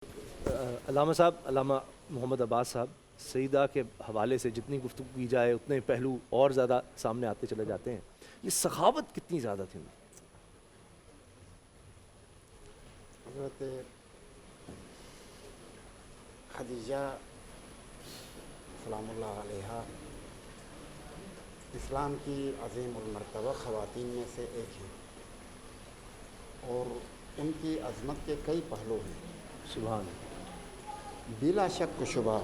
علامہ صاحب، علامہ محمد عباس صاحب، سیدہ کے حوالے سے جتنی گفتگو کی جائے اتنے پہلو اور زیادہ سامنے آتے چلے جاتے ہیں. یہ سخاوت کتنی زیادہ تھی ان کی؟ حضرت خدیجہ سلام اللہ علیہا اسلام کی عظیم المرتبہ خواتین میں سے ایک ہیں، اور ان کی عظمت کے کئی پہلو ہیں. سبحان اللہ. بلا شک و شبہ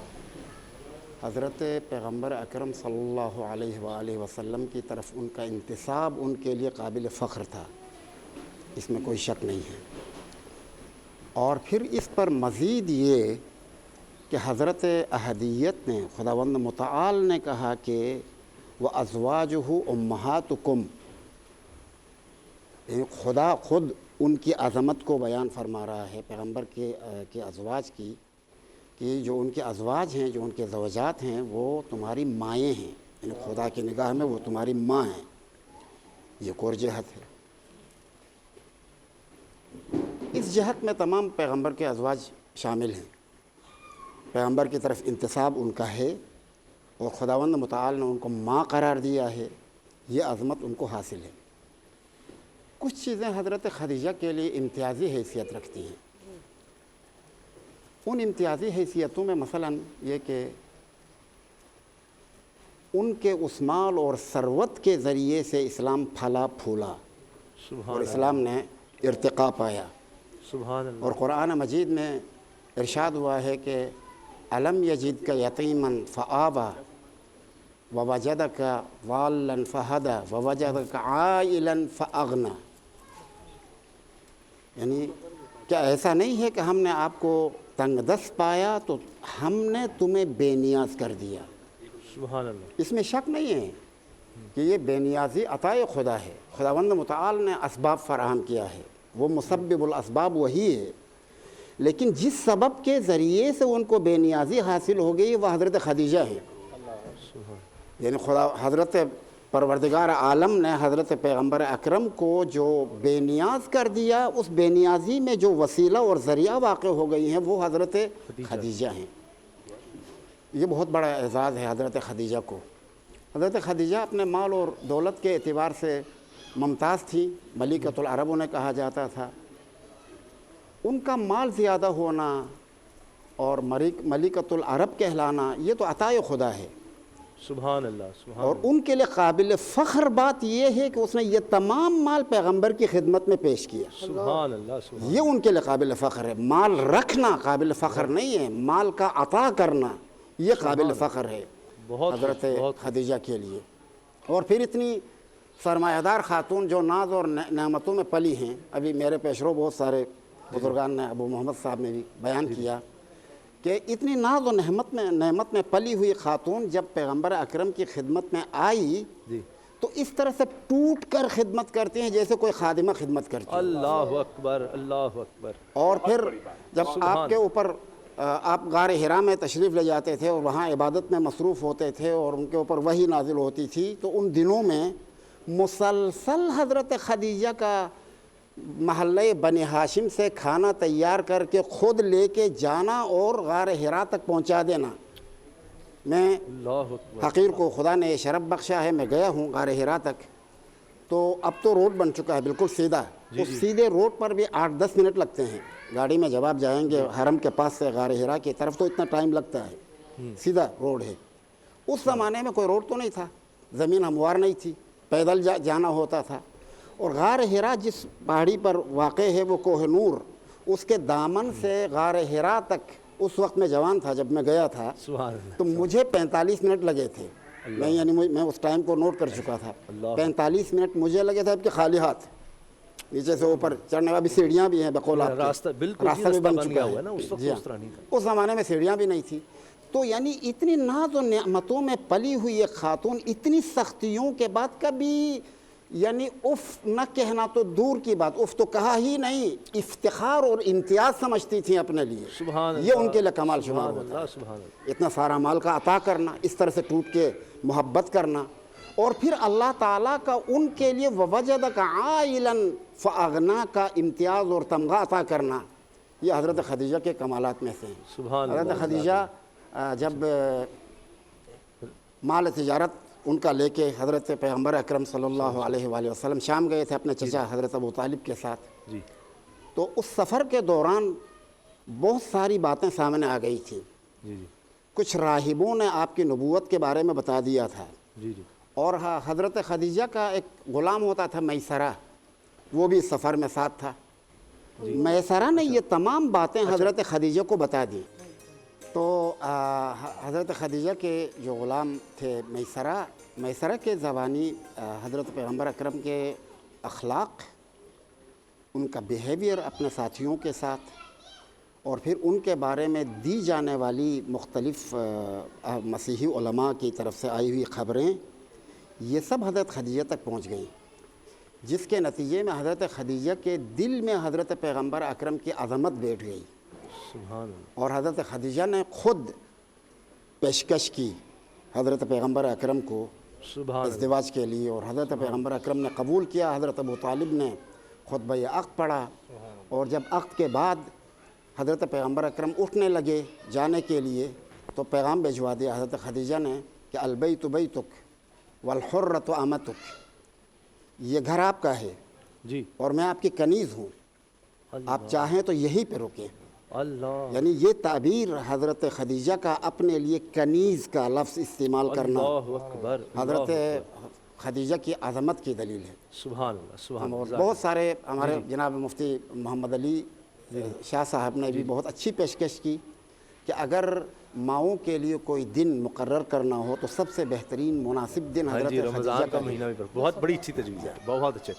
حضرت پیغمبر اکرم صلی اللہ علیہ وآلہ وسلم کی طرف ان کا انتساب ان کے لیے قابل فخر تھا، اس میں کوئی شک نہیں ہے. اور پھر اس پر مزید یہ کہ حضرت احدیت نے، خداوند متعال نے کہا کہ وَأَزْوَاجُهُ أُمَّهَاتُكُمْ، یعنی خدا خود ان کی عظمت کو بیان فرما رہا ہے پیغمبر کے ازواج کی، کہ جو ان کے ازواج ہیں، جو ان کے زوجات ہیں، وہ تمہاری مائیں ہیں، یعنی خدا کی نگاہ میں وہ تمہاری ماں ہیں. یہ ایک اور جہت ہے. اس جہت میں تمام پیغمبر کے ازواج شامل ہیں. پیغمبر کی طرف انتساب ان کا ہے اور خداوند متعال نے ان کو ماں قرار دیا ہے. یہ عظمت ان کو حاصل ہے. کچھ چیزیں حضرت خدیجہ کے لیے امتیازی حیثیت رکھتی ہیں. ان امتیازی حیثیتوں میں مثلاً یہ کہ ان کے اس مال اور ثروت کے ذریعے سے اسلام پھلا پھولا اور اسلام نے ارتقا پایا. سبحان اللہ. اور قرآن مجید میں ارشاد ہوا ہے کہ الم یجدک یتیما فآویٰ ووجدک ضالا فہدیٰ ووجدک عائلا فاغنیٰ، یعنی کیا ایسا نہیں ہے کہ ہم نے آپ کو تنگ دست پایا تو ہم نے تمہیں بے نیاز کر دیا. سبحان اللہ. اس میں شک نہیں ہے کہ یہ بے نیازی عطائے خدا ہے. خداوند متعال نے اسباب فراہم کیا ہے، وہ مسبب الاسباب وہی ہے، لیکن جس سبب کے ذریعے سے ان کو بے نیازی حاصل ہو گئی وہ حضرت خدیجہ ہے. یعنی خدا حضرت پروردگار عالم نے حضرت پیغمبر اکرم کو جو بے نیاز کر دیا، اس بے نیازی میں جو وسیلہ اور ذریعہ واقع ہو گئی ہیں وہ حضرت خدیجہ ہیں. یہ بہت بڑا اعزاز ہے حضرت خدیجہ کو. حضرت خدیجہ اپنے مال اور دولت کے اعتبار سے ممتاز تھی، ملکۃ العرب انہیں کہا جاتا تھا. ان کا مال زیادہ ہونا اور ملکۃ العرب کہلانا یہ تو عطائے خدا ہے. سبحان اللہ. سبحان اور اللہ. ان کے لیے قابل فخر بات یہ ہے کہ اس نے یہ تمام مال پیغمبر کی خدمت میں پیش کیا. سبحان اللہ. سبحان یہ ان کے لیے قابل فخر ہے. مال رکھنا قابل فخر نہیں ہے، مال کا عطا کرنا یہ قابل فخر ہے حضرت خدیجہ کے لیے. اور پھر اتنی سرمایہ دار خاتون جو ناز اور نعمتوں میں پلی ہیں. ابھی میرے پیشرو بہت سارے بزرگان نے، ابو محمد صاحب نے بھی بیان کیا کہ اتنی ناز و نعمت میں پلی ہوئی خاتون جب پیغمبر اکرم کی خدمت میں آئی تو اس طرح سے ٹوٹ کر خدمت کرتی ہیں جیسے کوئی خادمہ خدمت کرتی ہے. اللہ اکبر. اللہ اکبر. اور پھر جب آپ کے اوپر آپ غار حرا میں تشریف لے جاتے تھے اور وہاں عبادت میں مصروف ہوتے تھے اور ان کے اوپر وحی نازل ہوتی تھی، تو ان دنوں میں مسلسل حضرت خدیجہ کا محلہ بنی ہاشم سے کھانا تیار کر کے خود لے کے جانا اور غار حرا تک پہنچا دینا. میں حقیر کو خدا نے یہ شرف بخشا ہے، میں گیا ہوں غار حرا تک. تو اب تو روڈ بن چکا ہے بالکل سیدھا. اس سیدھے روڈ پر بھی 8-10 منٹ لگتے ہیں گاڑی میں. جب آپ جائیں گے حرم کے پاس سے غار حرا کی طرف تو اتنا ٹائم لگتا ہے. سیدھا روڈ ہے. اس زمانے میں کوئی روڈ تو نہیں تھا، زمین ہموار نہیں تھی، پیدل جانا ہوتا تھا. اور غار حرا جس پہاڑی پر واقع ہے وہ کوہ نور، اس کے دامن سے غار حرا تک اس وقت میں جوان تھا جب میں گیا تھا تو مجھے 45 منٹ لگے تھے. میں اس ٹائم کو نوٹ کر چکا تھا. 45 منٹ مجھے لگے تھے کہ خالی ہاتھ نیچے سے اوپر چڑھنے والی سیڑھیاں بھی ہیں بقول آپ کے، راستہ بھی بن چکا ہے. جی اس زمانے میں سیڑھیاں بھی نہیں تھی. تو یعنی اتنی ناز و نعمتوں میں پلی ہوئی ایک خاتون اتنی سختیوں کے بعد کبھی یعنی اف نہ کہنا تو دور کی بات، اف تو کہا ہی نہیں، افتخار اور امتیاز سمجھتی تھیں اپنے لیے. یہ ان کے لیے کمال شمار ہوتا ہے. اتنا سارا مال کا عطا کرنا، اس طرح سے ٹوٹ کے محبت کرنا، اور پھر اللہ تعالیٰ کا ان کے لیے ووجدک عائلا فاغنا کا امتیاز اور تمغہ عطا کرنا. یہ حضرت خدیجہ کے کمالات میں سے ہیں۔ سبحان حضرت اللہ۔ خدیجہ جب مال تجارت ان کا لے کے حضرت پیغمبر اکرم صلی اللہ علیہ وآلہ وسلم شام گئے تھے اپنے چچا حضرت ابو طالب کے ساتھ، جی تو اس سفر کے دوران بہت ساری باتیں سامنے آ گئی تھیں۔ جی جی کچھ راہبوں نے آپ کی نبوت کے بارے میں بتا دیا تھا، جی جی اور حضرت خدیجہ کا ایک غلام ہوتا تھا میسرہ، وہ بھی اس سفر میں ساتھ تھا۔ میسرہ نے یہ تمام باتیں حضرت خدیجہ کو بتا دی، تو حضرت خدیجہ کے جو غلام تھے میسرہ کے زبانی حضرت پیغمبر اکرم کے اخلاق، ان کا بیہیویئر اپنے ساتھیوں کے ساتھ، اور پھر ان کے بارے میں دی جانے والی مختلف مسیحی علماء کی طرف سے آئی ہوئی خبریں، یہ سب حضرت خدیجہ تک پہنچ گئیں، جس کے نتیجے میں حضرت خدیجہ کے دل میں حضرت پیغمبر اکرم کی عظمت بیٹھ گئی، سبحان اللہ۔ اور حضرت خدیجہ نے خود پیشکش کی حضرت پیغمبر اکرم کو سبحان اللہ۔ ازدواج کے لیے، اور حضرت پیغمبر اکرم نے قبول کیا۔ حضرت ابو طالب نے خطبہ عقد پڑھا، اور جب عقد کے بعد حضرت پیغمبر اکرم اٹھنے لگے جانے کے لیے تو پیغام بھجوا دیا حضرت خدیجہ نے کہ البیت بیتک والحرۃ امتک، یہ گھر آپ کا ہے جی اور میں آپ کی کنیز ہوں، آپ چاہیں تو یہیں پہ رکیں۔ اللہ یعنی یہ تعبیر حضرت خدیجہ کا اپنے لیے کنیز کا لفظ استعمال کرنا اللہ اکبر، حضرت خدیجہ کی عظمت کی دلیل ہے۔ سبحان اللہ سبحان اور اللہ۔ بہت سارے ہمارے جناب مفتی محمد علی شاہ صاحب نے بھی بہت اچھی پیشکش کی کہ اگر ماؤں کے لیے کوئی دن مقرر کرنا ہو تو سب سے بہترین مناسب دن ہاں حضرت جی، خدیجہ رمضان کا کا ہے۔ مہینہ بھی بہت بڑی اچھی تجویز ہے، بہت اچھے۔